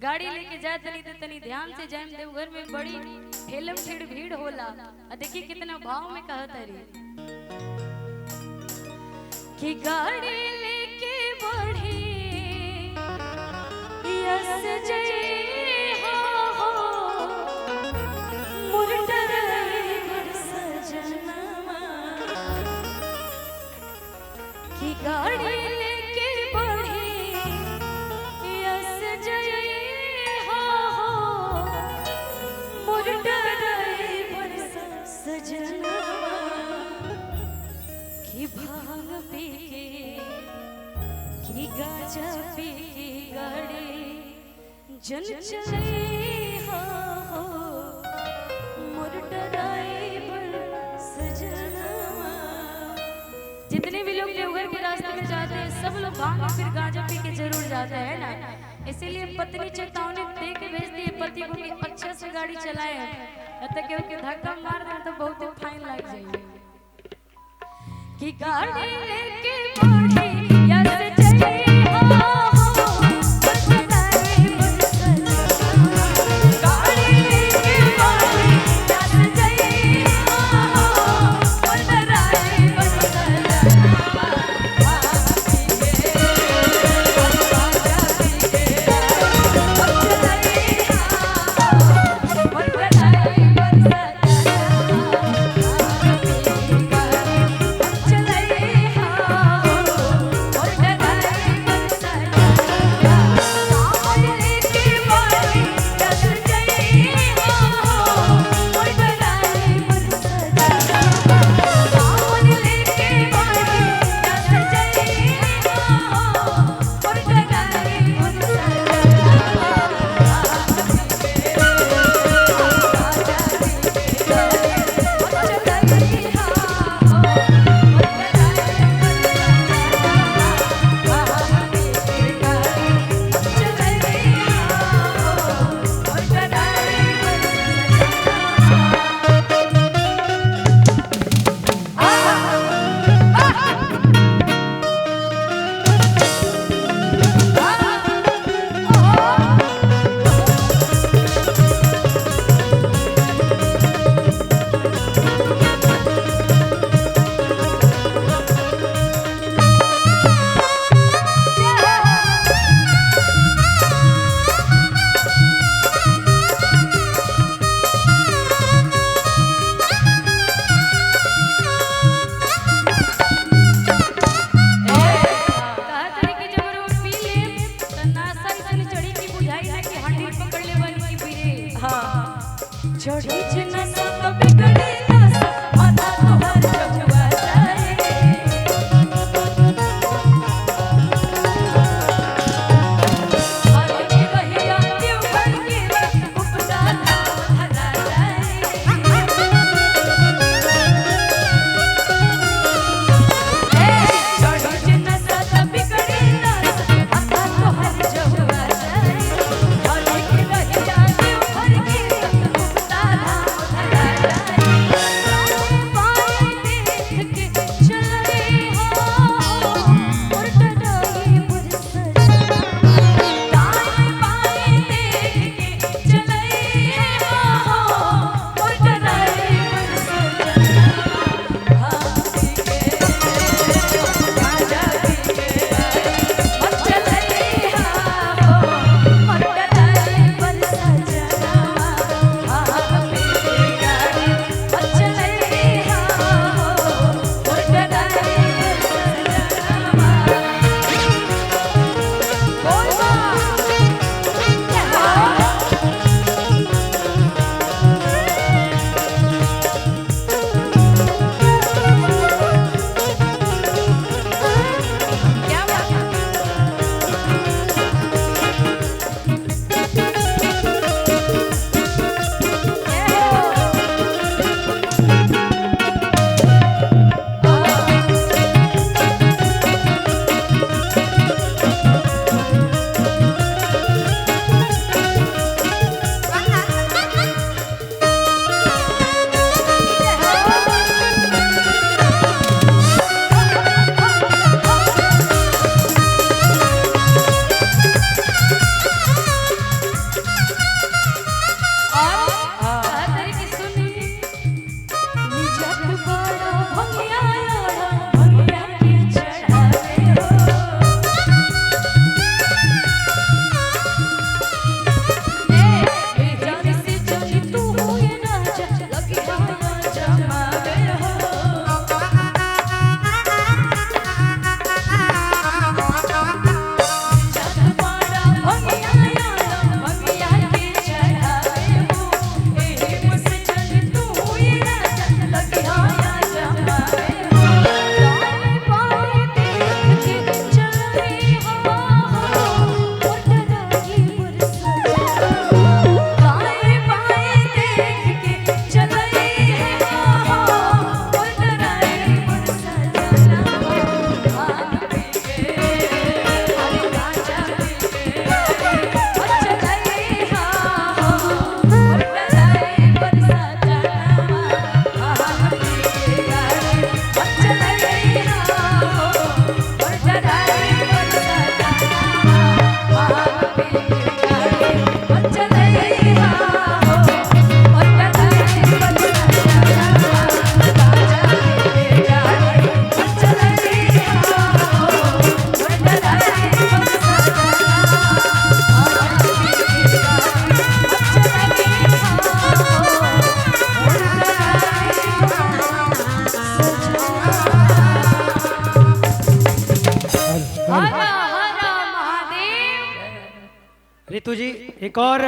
गाड़ी लेके जाए तनी ध्यान से जाए। देवघर में बड़ी ठेलम ठेड़ भीड़ होला। देखिए कितना भाव में कहत रे कि गाड़ी लेके बढ़ी यस जय हो मुरटर सजनवा कि गाड़ी लेके बढ़ी यस जय हो मुरटर सजनवा कि भांग पी कि गाजा पी गाड़ी जन चले हो सजनवा। जितने भी लोग देवघर के रास्ते में जाते हैं सब लोग भांग और फिर गांजा पी के जरूर जाते हैं ना। इसीलिए पत्नी चेतावनी दे के भेजती है पति को कि अच्छे से गाड़ी चलाए, तक के धक्का मार दे तो बहुत फाइन लग जाएगी। कि गाड़ी लेके बढ़ी यस जय हो चढ़ी जना सब बिगड़े माता तोहर जगवा जाए। अरे के कहिया देवघर के उपदा धरा जाए। चढ़ी जना सब बिगड़े माता तोहर जगवा जाए। अरे के कहिया देवघर के जीतू जी एक और